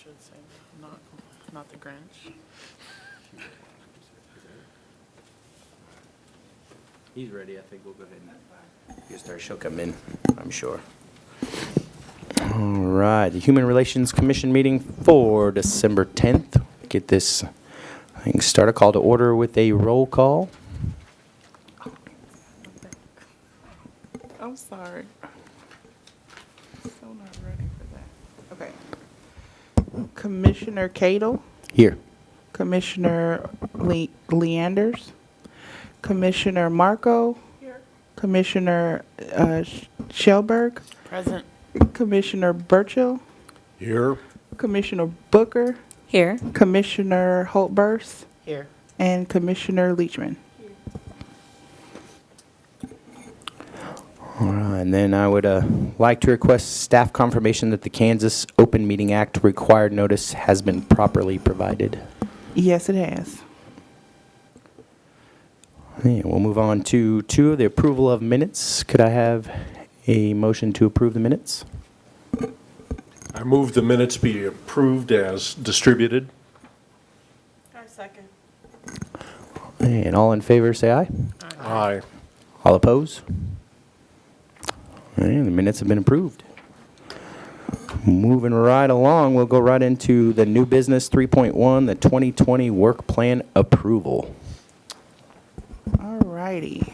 should say, not the Grinch. He's ready. I think we'll go ahead and get started. She'll come in, I'm sure. All right, the Human Relations Commission meeting for December 10th. Get this thing started. Call to order with a roll call. I'm sorry. Still not ready for that. Okay. Commissioner Cadle, Here. Commissioner Leanders, Commissioner Marco, here. Commissioner Shellberg, present. Commissioner Burchill, Here. Commissioner Booker, Here. Commissioner Holtburst, Here. and Commissioner Leachman. All right, and then I would like to request staff confirmation that the Kansas Open Meeting Act required notice has been properly provided. Yes, it has. And we'll move on to 2, the approval of minutes. Could I have a motion to approve the minutes? I move the minutes be approved as distributed. Our second. And all in favor, say aye. Aye. All opposed? And the minutes have been approved. Moving right along, we'll go right into the new business 3.1, the 2020 work plan approval. All righty.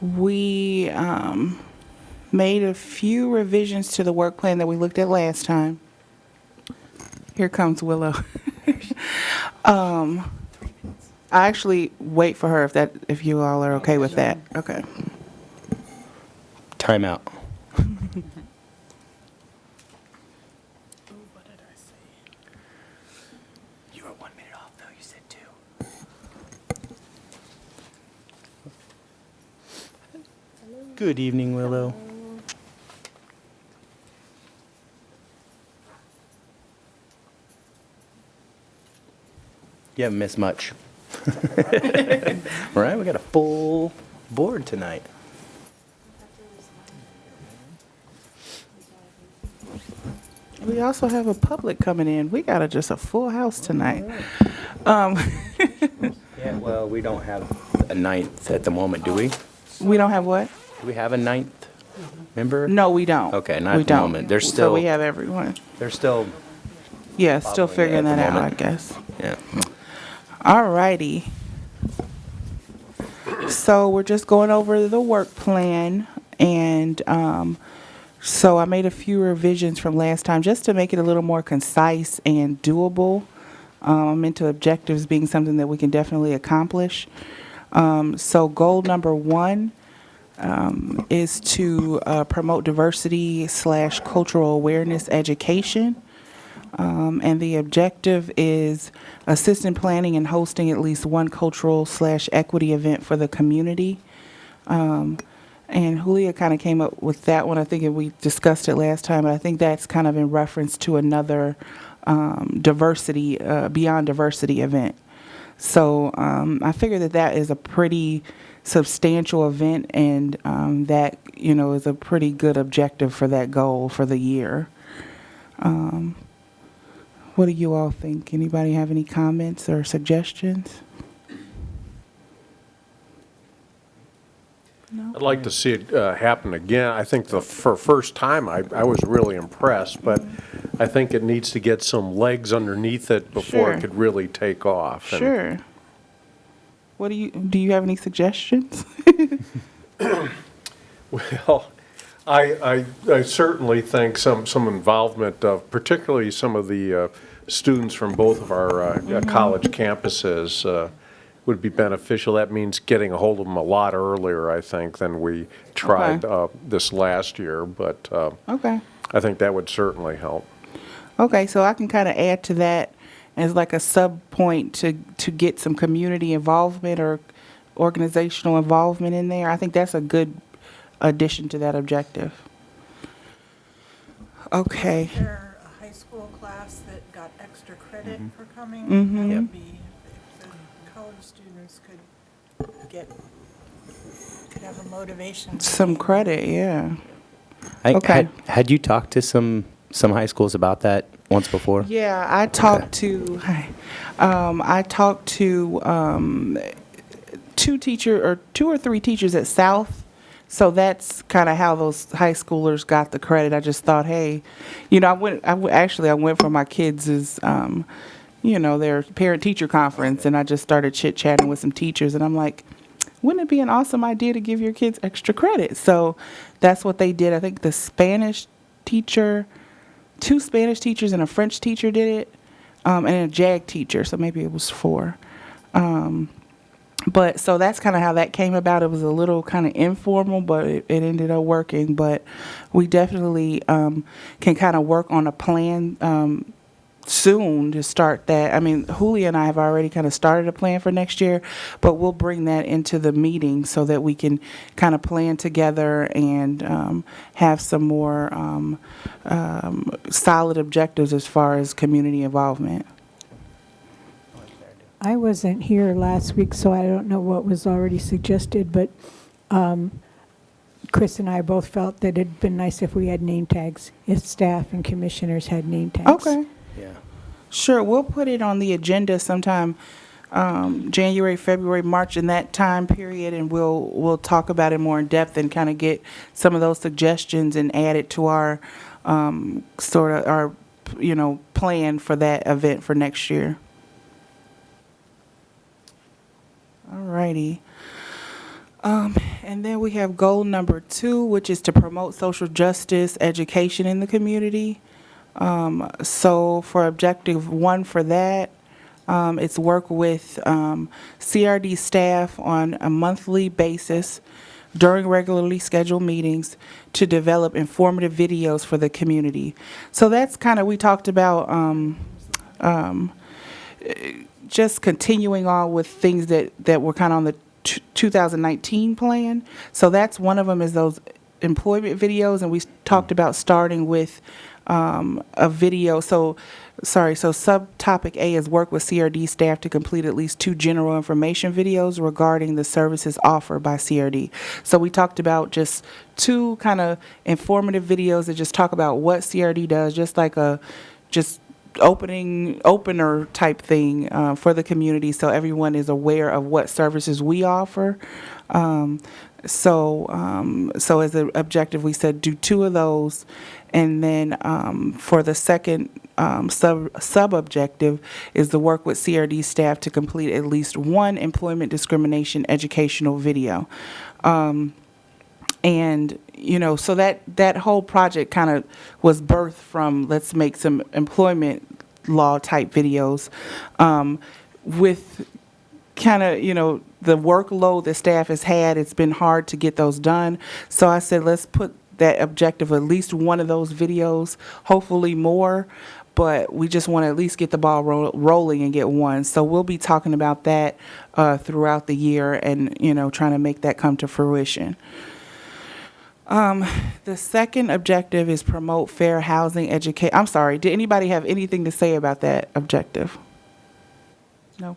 We made a few revisions to the work plan that we looked at last time. Here comes Willow. I actually wait for her if you all are okay with that. Okay. Time out. What did I say? You were 1 minute off, though. You said 2. Good evening, Willow. You haven't missed much. All right, we got a full board tonight. We also have a public coming in. We got just a full house tonight. Yeah, well, we don't have a 9th at the moment, do we? We don't have what? Do we have a 9th member? No, we don't. Okay, not We at the don't. moment. There's So still, we have everyone. there's still, Yeah, still Probably, figuring at the that out, I moment. guess. yeah. All righty. So we're just going over the work plan, and so I made a few revisions from last time just to make it a little more concise and doable. I'm into objectives being something that we can definitely accomplish. So goal number 1 is to promote diversity/cultural awareness education. And the objective is assist in planning and hosting at least one cultural/equity event for the community. And Julia kind of came up with that one. I think we discussed it last time, but I think that's kind of in reference to another diversity, beyond diversity event. So I figure that is a pretty substantial event, and that, is a pretty good objective for that goal for the year. What do you all think? Anybody have any comments or suggestions? No? I'd like to see it happen again. I think for first time, I was really impressed, but I think it needs to get some legs underneath it before Sure. it could really take off. And Sure. What do you have any suggestions? Well, I certainly think some involvement of particularly some of the students from both of our college campuses would be beneficial. That means getting a hold of them a lot earlier, I think, than we tried this last year. But Okay. I think that would certainly help. Okay, so I can kind of add to that as like a sub point to get some community involvement or organizational involvement in there. I think that's a good addition to that objective. Okay. There a high school class that got extra credit for coming? Mhm. That Yep. would be, if the college students could have a motivation. to Some be- credit, yeah. I Okay. had you talked to some high schools about that once before? Yeah, I talked to, I talked to two or three teachers at South. So that's kind of how those high schoolers got the credit. I just thought, hey, I went for my kids' their parent teacher conference, and I just started chit chatting with some teachers, and I'm like, wouldn't it be an awesome idea to give your kids extra credit? So that's what they did. I think the Spanish teacher, two Spanish teachers and a French teacher did it, and a JAG teacher, so maybe it was four. But so that's kind of how that came about. It was a little kind of informal, but it ended up working. But we definitely can kind of work on a plan soon to start that. I mean, Julia and I have already kind of started a plan for next year, but we'll bring that into the meeting so that we can kind of plan together and have some more solid objectives as far as community involvement. I wasn't here last week, so I don't know what was already suggested, but Chris and I both felt that it'd been nice if we had name tags, if staff and commissioners had name tags. Okay. Yeah. Sure, we'll put it on the agenda sometime January, February, March, in that time period, and we'll talk about it more in depth and kind of get some of those suggestions and add it to our plan for that event for next year. Alrighty. And then we have goal number 2, which is to promote social justice education in the community. So for objective 1 for that, it's work with CRD staff on a monthly basis during regularly scheduled meetings to develop informative videos for the community. So that's kind of, we talked about just continuing on with things that were kind of on the 2019 plan. So that's one of them, is those employment videos, and we talked about starting with a video. So subtopic A is work with CRD staff to complete at least 2 general information videos regarding the services offered by CRD. So we talked about just 2 kind of informative videos that just talk about what CRD does, just like a opener type thing for the community, so everyone is aware of what services we offer. So as an objective, we said do 2 of those, and then for the second sub objective is the work with CRD staff to complete at least 1 employment discrimination educational video. And, so that whole project kind of was birthed from, let's make some employment law type videos with kind of, the workload that staff has had. It's been hard to get those done. So I said, let's put that objective, at least 1 of those videos, hopefully more. But we just want to at least get the ball rolling and get 1. So we'll be talking about that throughout the year and, trying to make that come to fruition. The second objective is promote fair housing education. I'm sorry, did anybody have anything to say about that objective? No?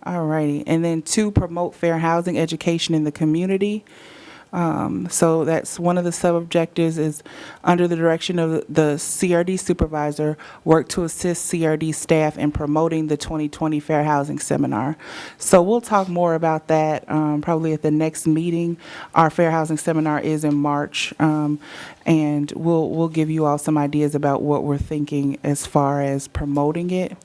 All righty. And then 2, promote fair housing education in the community. So that's one of the sub-objectives, is under the direction of the CRD supervisor, work to assist CRD staff in promoting the 2020 Fair Housing Seminar. So we'll talk more about that probably at the next meeting. Our Fair Housing Seminar is in March, and we'll give you all some ideas about what we're thinking as far as promoting it.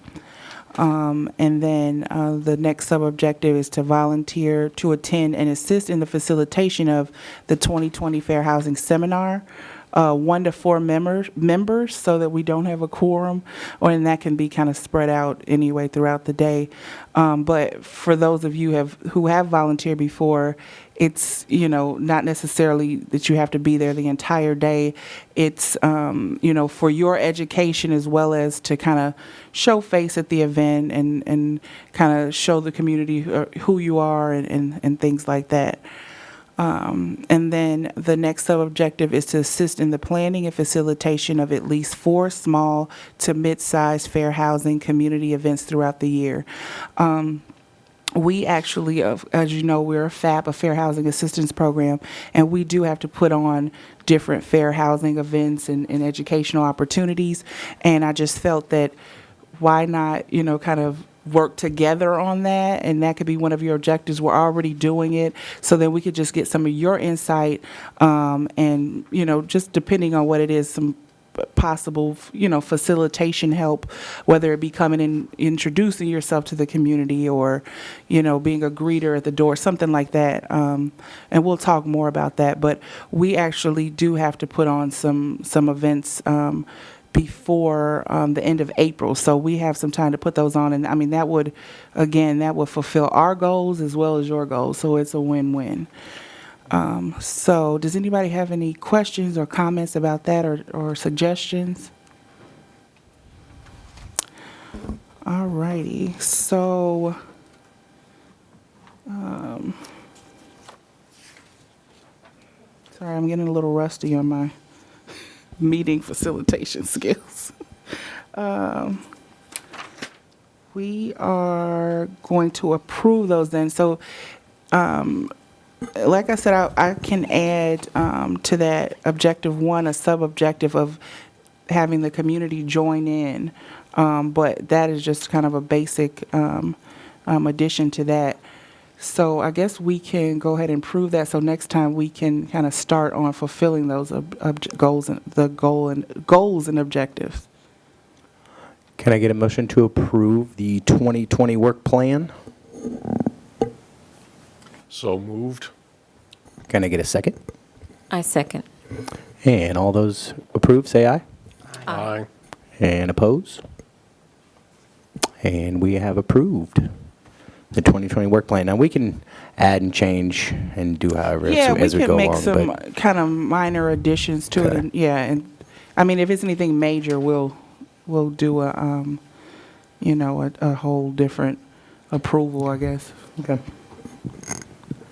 And then the next sub-objective is to volunteer to attend and assist in the facilitation of the 2020 Fair Housing Seminar, 1 to 4 members, so that we don't have a quorum, and that can be kind of spread out anyway throughout the day. But for those of you who have volunteered before, it's, not necessarily that you have to be there the entire day. It's, for your education as well as to kind of show face at the event and kind of show the community who you are and things like that. And then the next sub-objective is to assist in the planning and facilitation of at least 4 small to mid-sized fair housing community events throughout the year. we actually, as you know, we're a FAP, a Fair Housing Assistance Program, and we do have to put on different fair housing events and educational opportunities. And I just felt that why not, kind of work together on that, and that could be one of your objectives. We're already doing it, so then we could just get some of your insight, and just depending on what it is, some possible, facilitation help, whether it be coming and introducing yourself to the community or, being a greeter at the door, something like that. And we'll talk more about that. But we actually do have to put on some events before the end of April. So we have some time to put those on. And I mean, that would fulfill our goals as well as your goals. So it's a win-win. So does anybody have any questions or comments about that or suggestions? All righty. So, sorry, I'm getting a little rusty on my meeting facilitation skills. We are going to approve those then. So, like I said, I can add to that objective one a sub-objective of having the community join in, but that is just kind of a basic addition to that. So I guess we can go ahead and prove that. So next time we can kind of start on fulfilling those goals and objectives. Can I get a motion to approve the 2020 work plan? So moved. Can I get a second? I second. And all those approve, say aye. Aye. And oppose? And we have approved the 2020 work plan. Now, we can add and change and do however as we can go make along. some but kind of minor additions to it. Okay. And, and I mean, if it's anything major, we'll do a whole different approval, I guess. Okay.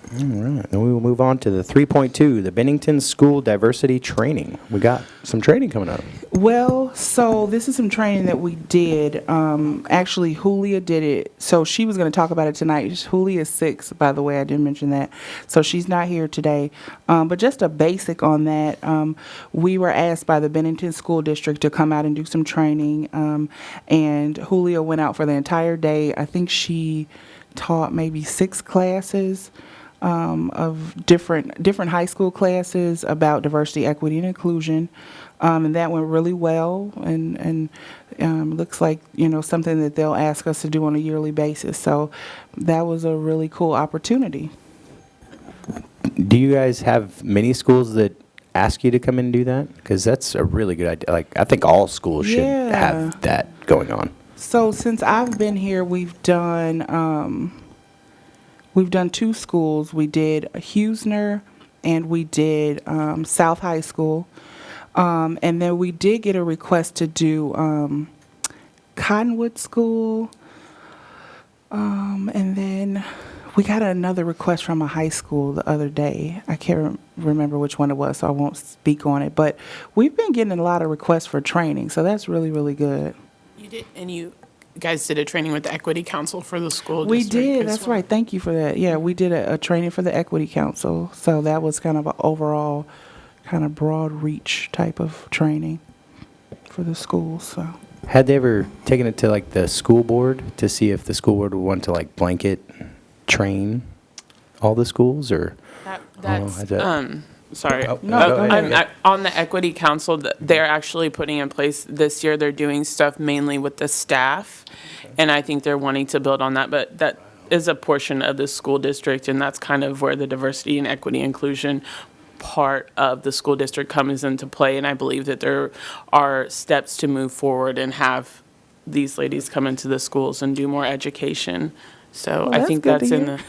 All right. Then we will move on to the 3.2, the Bennington School Diversity Training. We got some training coming up. Well, so this is some training that we did. Actually, Julia did it. So she was going to talk about it tonight. Julia is 6, by the way. I didn't mention that. So she's not here today. But just a basic on that. We were asked by the Bennington School District to come out and do some training. And Julia went out for the entire day. I think she taught maybe 6 classes. Of different high school classes about diversity, equity, and inclusion, and that went really well. And looks like something that they'll ask us to do on a yearly basis. So that was a really cool opportunity. Do you guys have many schools that ask you to come in and do that? Because that's a really good idea. Like, I think all schools should have that going on. So since I've been here, we've done 2 schools. We did Hughesner and we did South High School. And then we did get a request to do Cottonwood School. And then we got another request from a high school the other day. I can't remember which one it was, so I won't speak on it. But we've been getting a lot of requests for training, so that's really, really good. You did, and you guys did a training with the Equity Council for the school We district. did. as That's well. right. Thank you for that. Yeah, we did a training for the Equity Council. So that was kind of an overall kind of broad reach type of training for the schools. So Had they ever taken it to like the school board to see if the school board would want to like blanket train all the schools, or That's is that- sorry. Oh, No, go ahead. On the Equity Council, they're actually putting in place this year. They're doing stuff mainly with the staff, and I think they're wanting to build on that. But that is a portion of the school district, and that's kind of where the diversity and equity inclusion part of the school district comes into play. And I believe that there are steps to move forward and have these ladies come into the schools and do more education. So Well, I that's think good to that's in the,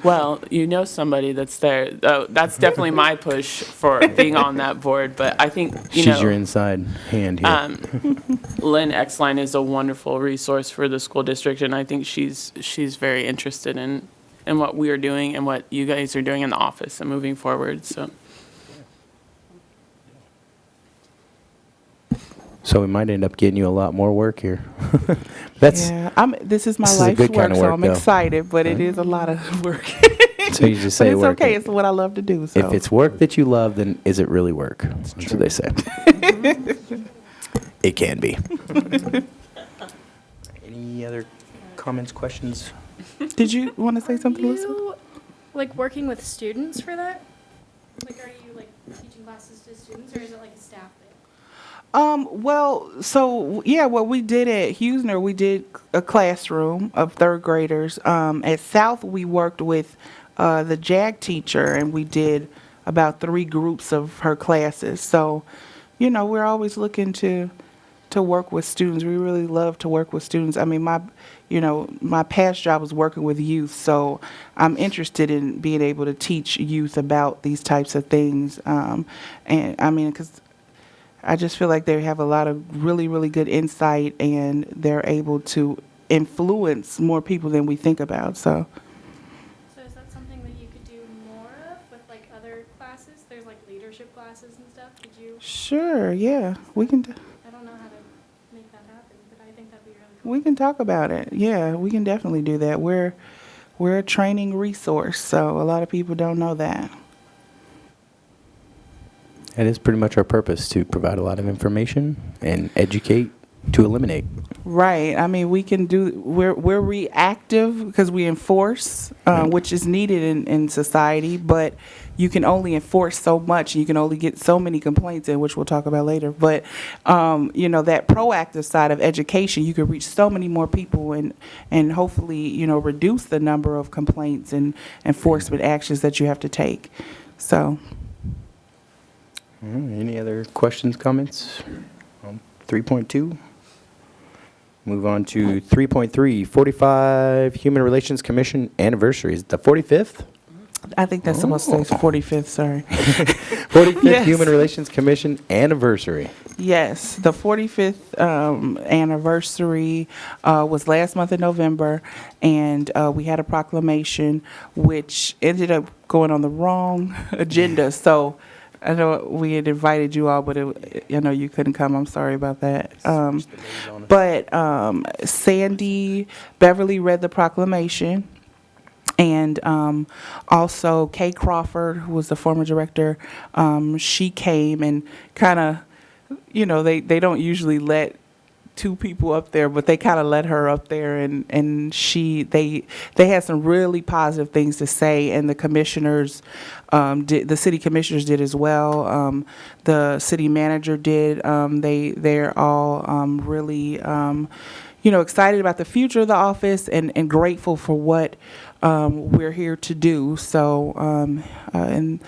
well, somebody that's there. That's definitely my push for being on that board. But I think, she's your inside hand here. Lynn Exline is a wonderful resource for the school district, and I think she's very interested in what we are doing and what you guys are doing in the office and moving forward. So So we might end up getting you a lot more work here. That's Yeah, this is my this is a life's good work, kind of so work, I'm though. excited, but it Right. is a lot of work. So you just But say it's work. okay. It's what I love to do. So If it's work that you love, then is it really work? That's what they say. It can be. Any other comments, questions? did you want to say something, Are Melissa? you, like, working with students for that? Like, are you, like, teaching classes to students, or is it, like, a staff thing? Well, so yeah, what we did at Hughesner, we did a classroom of third graders. At South, we worked with the JAG teacher, and we did about 3 groups of her classes. So, we're always looking to work with students. We really love to work with students. I mean, my past job was working with youth, so I'm interested in being able to teach youth about these types of things. And I mean, because I just feel like they have a lot of really, really good insight, and they're able to influence more people than we think about. So, So is that something that you could do more of with, like, other classes? There's, like, leadership classes and stuff. Could you, sure, yeah, we can. I don't know how to make that happen, but I think that'd be really cool. We can talk about it. Yeah, we can definitely do that. We're a training resource, so a lot of people don't know that. That is pretty much our purpose, to provide a lot of information and educate to eliminate. Right. I mean, we're reactive because we enforce, which is needed in society, but you can only enforce so much, and you can only get so many complaints in, which we'll talk about later. But, that proactive side of education, you can reach so many more people and hopefully, reduce the number of complaints and enforcement actions that you have to take. So, All right, any other questions, comments on 3.2? Move on to 3.3, 45 Human Relations Commission anniversary. Is it the 45th? I think that's supposed to say 45th, sorry. 45th Yes. Human Relations Commission anniversary. Yes, the 45th anniversary was last month in November, and we had a proclamation which ended up going on the wrong agenda. So I know we had invited you all, but I know you couldn't come. I'm sorry about that. But Sandy Beverly read the proclamation. And also Kay Crawford, who was the former director, she came and kind of, they don't usually let 2 people up there, but they kind of let her up there, and they had some really positive things to say, and the commissioners, the city commissioners did as well. The city manager did. They're all really excited about the future of the office, and grateful for what we're here to do. So, and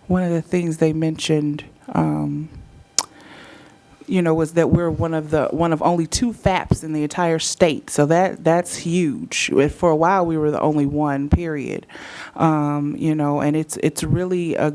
one of the things they mentioned, was that we're one of only 2 FAPs in the entire state. So that's huge. For a while, we were the only one, period. And it's really a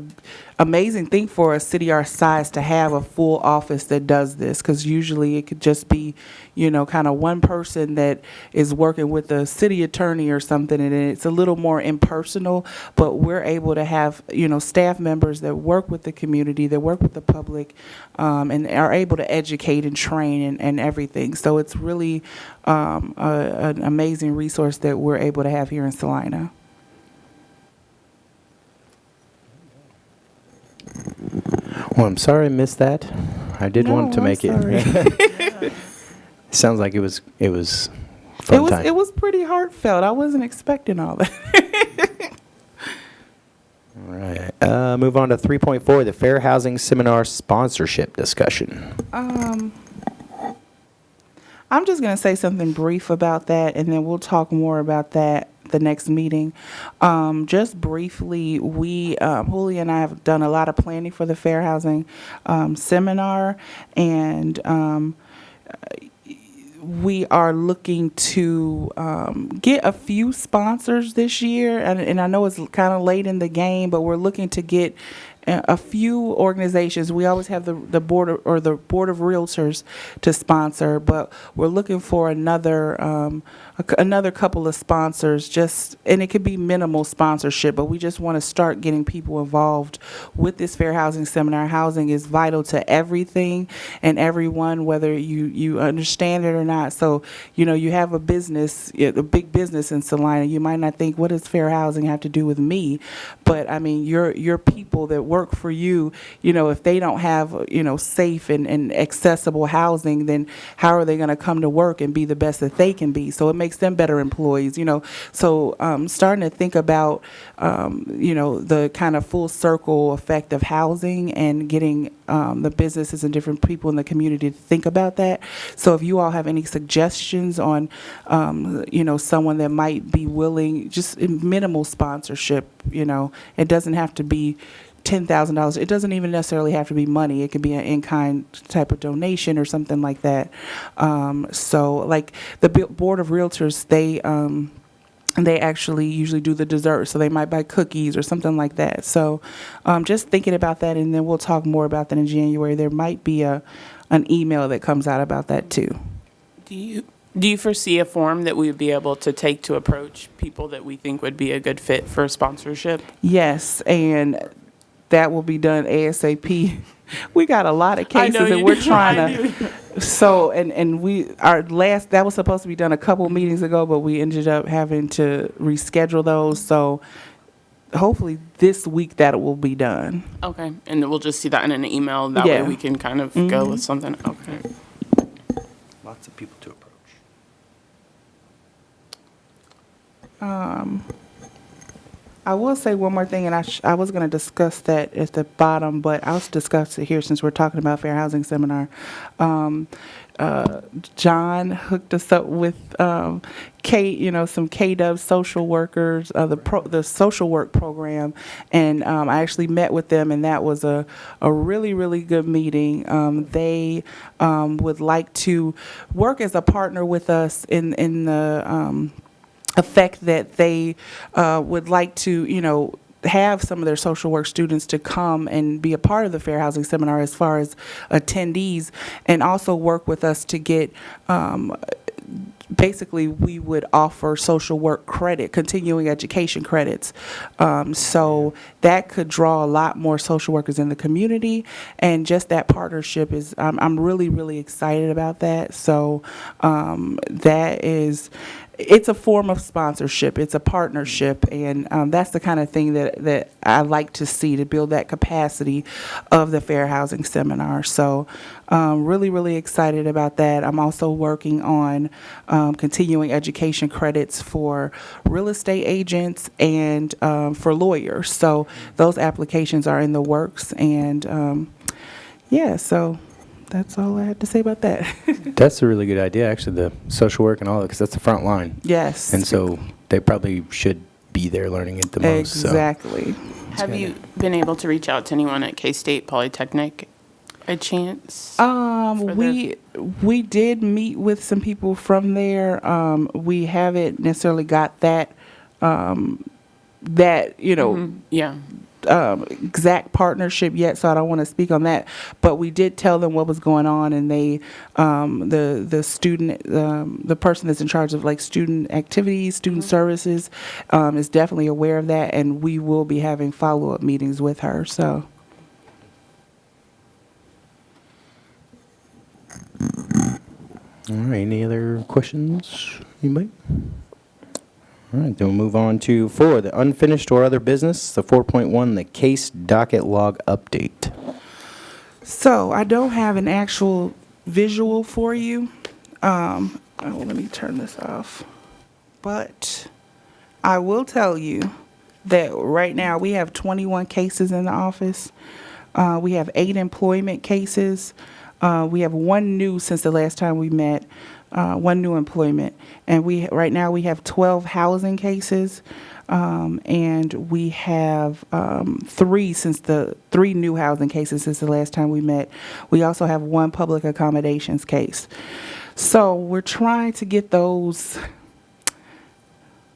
amazing thing for a city our size to have a full office that does this, because usually it could just be, kind of one person that is working with a city attorney or something, and it's a little more impersonal. But we're able to have, staff members that work with the community, that work with the public, and are able to educate and train and everything. So it's really an amazing resource that we're able to have here in Salina. Well, I'm sorry I missed that. I did No, want to I'm make sorry. it. Sounds like it was fun time. It was pretty heartfelt. I wasn't expecting all that. All right. Move on to 3.4, the Fair Housing Seminar sponsorship discussion. I'm just going to say something brief about that, and then we'll talk more about that the next meeting. Just briefly, Julie and I have done a lot of planning for the Fair Housing Seminar, and we are looking to get a few sponsors this year, and I know it's kind of late in the game, but we're looking to get a few organizations. We always have the board the board of realtors to sponsor, but we're looking for another another couple of sponsors. And it could be minimal sponsorship, but we just want to start getting people involved with this fair housing seminar. Housing is vital to everything and everyone, whether you understand it or not. So you have a business, a big business in Salina. You might not think, what does fair housing have to do with me? But I mean, your people that work for you, if they don't have, safe and accessible housing, then how are they going to come to work and be the best that they can be? So it makes them better employees, So starting to think about, the kind of full circle effect of housing and getting the businesses and different people in the community to think about that. So if you all have any suggestions on, someone that might be willing, just minimal sponsorship, it doesn't have to be $10,000. It doesn't even necessarily have to be money. It could be an in-kind type of donation or something like that. So like the board of realtors, they actually usually do the dessert, so they might buy cookies or something like that. So just thinking about that, and then we'll talk more about that in January. There might be an email that comes out about that too. Do you foresee a form that we would be able to take to approach people that we think would be a good fit for sponsorship? Yes, and that will be done ASAP. We got a lot of I cases know and you we're do. trying I to. do. So that was supposed to be done a couple meetings ago, but we ended up having to reschedule those. So hopefully this week that will be done. Okay, and we'll just see that in an email. That Yeah. way we can kind of go with something. Okay. Lots of people to approach. I will say one more thing, and I was going to discuss that at the bottom, but I'll discuss it here since we're talking about Fair Housing Seminar. John hooked us up with some KW social workers, the social work program, and I actually met with them, and that was a really, really good meeting. They would like to work as a partner with us in the effect that they would like to, have some of their social work students to come and be a part of the Fair Housing Seminar as far as attendees, and also work with us to get, basically we would offer social work credit, continuing education credits. So that could draw a lot more social workers in the community, and just that partnership is, I'm really, really excited about that. So it's a form of sponsorship. It's a partnership, and that's the kind of thing that I like to see, to build that capacity of the Fair Housing Seminar. So really, really excited about that. I'm also working on continuing education credits for real estate agents and for lawyers. So those applications are in the works, and so that's all I had to say about that. That's a really good idea, actually, the social work and all that, because that's the front line. Yes. And so they probably should be there learning it the most. Exactly. Have you been able to reach out to anyone at K-State Polytechnic by chance? We did meet with some people from there. We haven't necessarily got that Yeah. exact partnership yet, so I don't want to speak on that. But we did tell them what was going on, and they, the student, the person that's in charge of like student activities, student services, is definitely aware of that, and we will be having follow-up meetings with her. So. All right, any other questions? Anybody? All right, then we'll move on to 4, the unfinished or other business, the 4.1, the case docket log update. So I don't have an actual visual for you. Let me turn this off. But I will tell you that right now we have 21 cases in the office. We have 8 employment cases. We have 1 new since the last time we met. 1 new employment, and right now we have 12 housing cases, and we have 3 new housing cases since the last time we met. We also have 1 public accommodations case. So we're trying to get those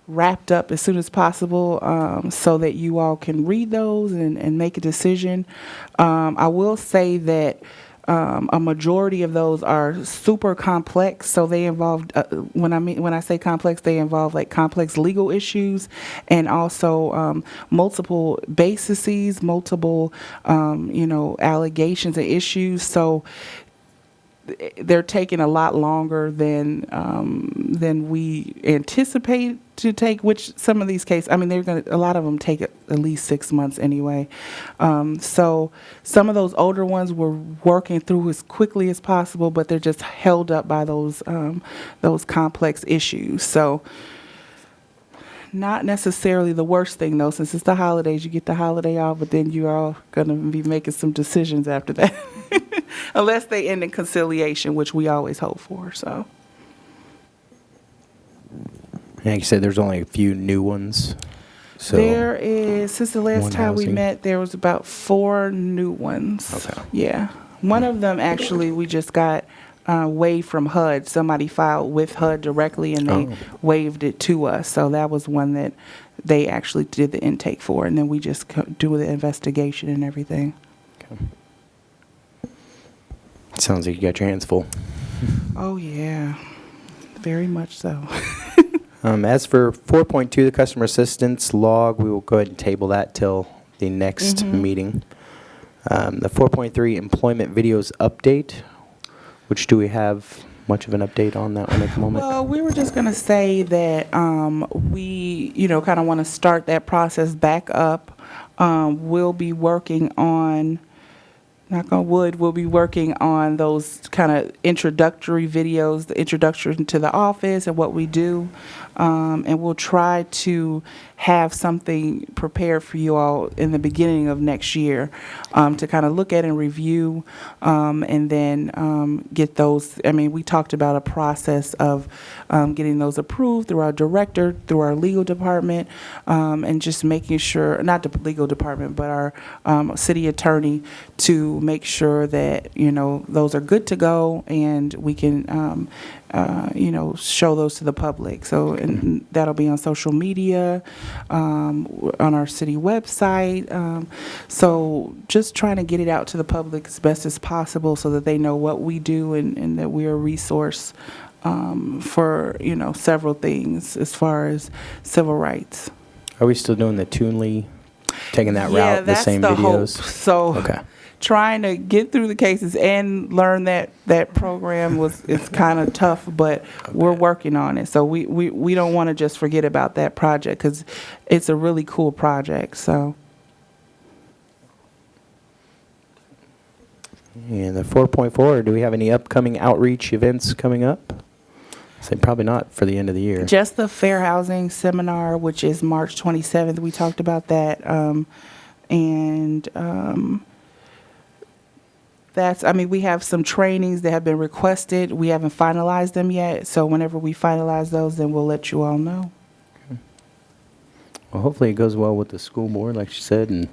wrapped up as soon as possible, so that you all can read those and make a decision. I will say that a majority of those are super complex, so they involve, when I say complex, they involve like complex legal issues and also multiple bases, multiple allegations and issues. So they're taking a lot longer than we anticipate to take. Which some of these cases, I mean, a lot of them take at least 6 months anyway. So some of those older ones we're working through as quickly as possible, but they're just held up by those complex issues. So not necessarily the worst thing though, since it's the holidays, you get the holiday off, but then you are going to be making some decisions after that. Unless they end in conciliation, which we always hope for. So, Like you said, there's only a few new ones. So there is, since the last one time we housing. met, there was about 4 new ones. Okay. Yeah. One of them actually we just got waived from HUD. Somebody filed with HUD directly and they waived it to us. So that was one that they actually did the intake for. And then we just do the investigation and everything. Okay. Sounds like you got your hands full. Oh, yeah. Very much so. As for 4.2, the customer assistance log, we will go ahead and table that till the next meeting. The 4.3 employment videos update, which do we have much of an update on that one at the moment? Well, we were just going to say that we, kind of want to start that process back up. We'll be working on, knock on wood, we'll be working on those kind of introductory videos, the introduction to the office and what we do. And we'll try to have something prepared for you all in the beginning of next year to kind of look at and review and then get those. I mean, we talked about a process of getting those approved through our director, through our legal department, and just making sure, not the legal department, but our city attorney, to make sure that, those are good to go and we can show those to the public. So and that'll be on social media, on our city website. So just trying to get it out to the public as best as possible so that they know what we do and that we're a resource for, several things as far as civil rights. Are we still doing the Toonly, taking that Yeah, route, the that's same the videos? hope. So Okay. trying to get through the cases and learn that program is kind of tough, but we're working on it. So we don't want to just forget about that project because it's a really cool project. So And the 4.4, do we have any upcoming outreach events coming up? Say probably not for the end of the year. just the fair housing seminar, which is March 27th, we talked about that. We have some trainings that have been requested. We haven't finalized them yet. So whenever we finalize those, then we'll let you all know. Well, hopefully it goes well with the school board, like she said, and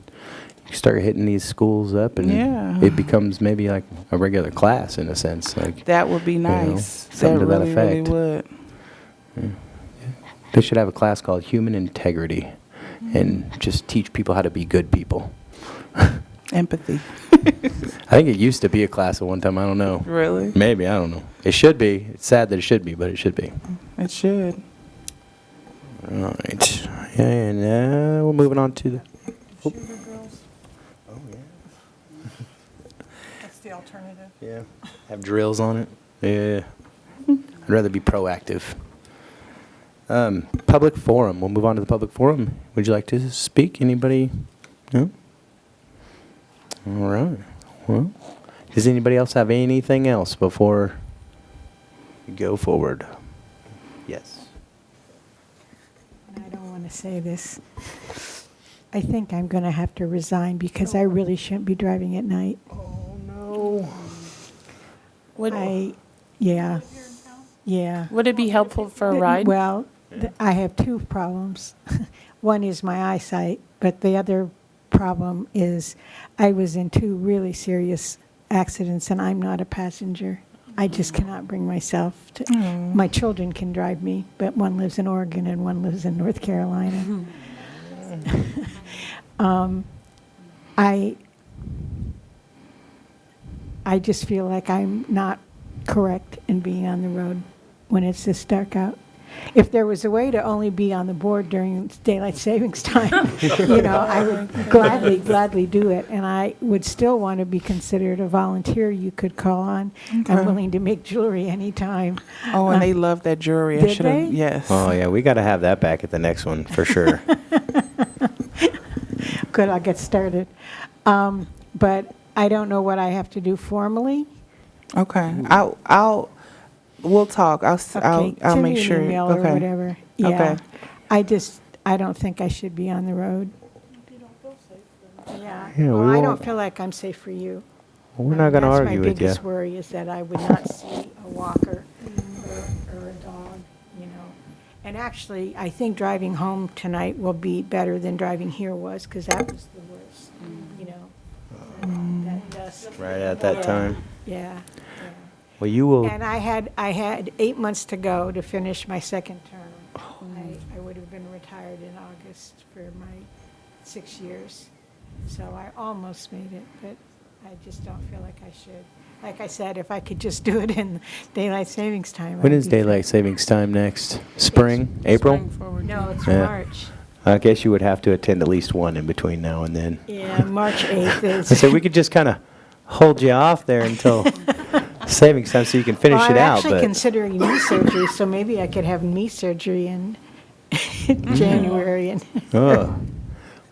you start hitting these schools up, and Yeah. it becomes maybe like a regular class in a sense. Like That would be know, nice. something to that really, really effect. would. they should have a class called Human Integrity, and just teach people how to be good people. Empathy. I think it used to be a class at one time. I don't know. Really? Maybe, I don't know. It should be. It's sad that it should be, but it should be. It should. All right. Yeah, and we're moving on to the. Sugar girls. Oh, yeah. That's the alternative. Yeah. Have drills on it. Yeah. I'd rather be proactive. Public forum. We'll move on to the public forum. Would you like to speak? Anybody? No? All right. Well, does anybody else have anything else before we go forward? Yes. I don't want to say this. I think I'm going to have to resign because I really shouldn't be driving at night. Oh, no. Yeah. Yeah. Would it be helpful for a ride? Well, I have two problems. One is my eyesight, but the other problem is I was in two really serious accidents and I'm not a passenger. I just cannot bring myself to. My children can drive me, but one lives in Oregon and one lives in North Carolina. I just feel like I'm not correct in being on the road when it's this dark out. If there was a way to only be on the board during daylight savings time, I would gladly do it. And I would still want to be considered a volunteer you could call on. Okay. I'm willing to make jewelry anytime. Oh, and they love that jewelry. I Did should have. they? Yes. Oh, yeah, we got to have that back at the next one, for sure. Good, I'll get started. But I don't know what I have to do formally. Okay. We'll talk. I'll Okay, I'll send make me sure. an email or Okay. whatever. Yeah. Okay. I don't think I should be on the road. Yeah. Yeah, Well, we I won't- don't feel like I'm safe for you. We're not going to argue That's my with you. biggest worry is that I would not see a walker or a dog, And actually, I think driving home tonight will be better than driving here was, because that was the worst, that dust. Right at that time. Yeah. Well, you will. And I had 8 months to go to finish my second term. I would have been retired in August for my 6 years. So I almost made it, but I just don't feel like I should. Like I said, if I could just do it in daylight savings time. When I'd is be daylight savings time next? Spring? April? Spring forward. No, it's Yeah. March. I guess you would have to attend at least one in between now and then. Yeah, March 8th is. So we could just kind of hold you off there until savings time so you can finish Well, it I'm out. actually But considering knee surgery, so maybe I could have knee surgery in January. And oh,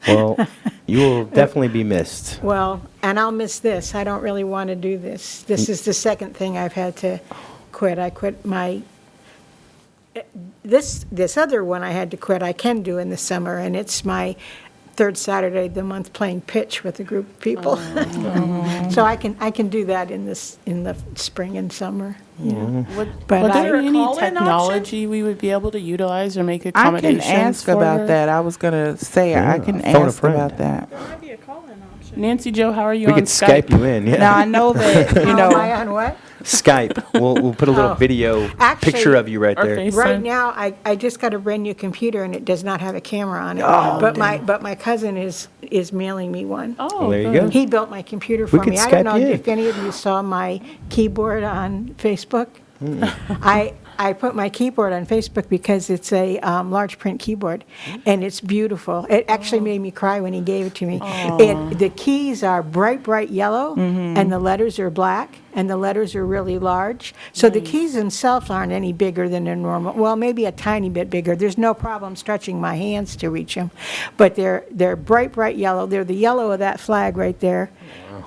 well, you will definitely be missed. Well, and I'll miss this. I don't really want to do this. This is the second thing I've had to quit. I quit this other one I had to quit, I can do in the summer, and it's my third Saturday of the month playing pitch with a group of people. So I can do that in the spring and summer. Would But there I- any call-in option? technology we would be able to utilize or make I accommodations can ask for? about that. I was gonna say I can phone a ask friend. about that. There might be a call-in option. Nancy Joe, how are you We on could Skype you in, yeah. Now I know that Am I on what? Skype. We'll put a little Oh. video Actually- picture of you right Or there. face- Right Son. now, I just got a brand-new computer, and it does not have a camera on it. Oh, But my cousin is mailing me one. Oh, Well, there you good. go. He built my computer We for could me. I Skype don't know you in. if any of you saw my keyboard on Facebook. I put my keyboard on Facebook because it's a large print keyboard, and it's beautiful. It actually made me cry when he gave it to me. The keys are bright yellow, and the letters are black, and the letters are really large. So the keys themselves aren't any bigger than a normal, well, maybe a tiny bit bigger. There's no problem stretching my hands to reach them. But they're bright yellow. They're the yellow of that flag right there,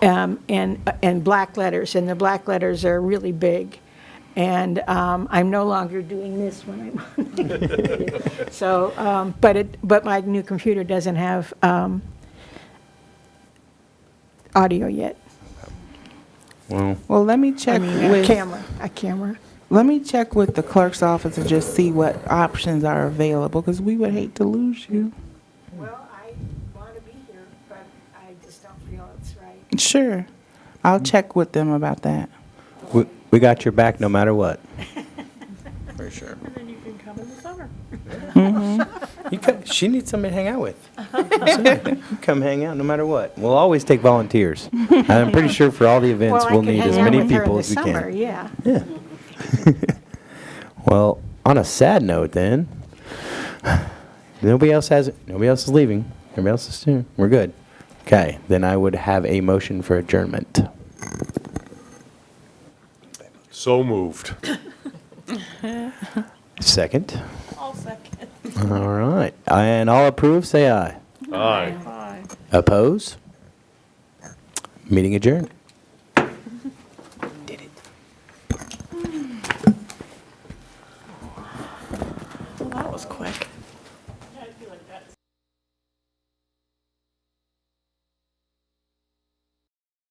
and black letters, and the black letters are really big. And I'm no longer doing this when I'm on the computer. So, but my new computer doesn't have audio yet. Well, let me check A with camera. let me check with the clerk's office and just see what options are available because we would hate to lose you. Well, I want to be here, but I just don't feel it's right. Sure, I'll check with them about that. We got your back no matter what. For sure. And then you can come in the summer. She needs somebody to hang out with. You come hang out no matter what. We'll always take volunteers. I'm pretty sure for all the events, Well, I we'll could need hang as out many with her in people the as we summer, can. yeah. Yeah. Well, on a sad note then, nobody else is leaving. Everybody else is here. We're good. Okay, then I would have a motion for adjournment. So moved. Second. I'll second. All right. And all approve, say aye. Aye. Bye. Oppose? Meeting adjourned. Did it.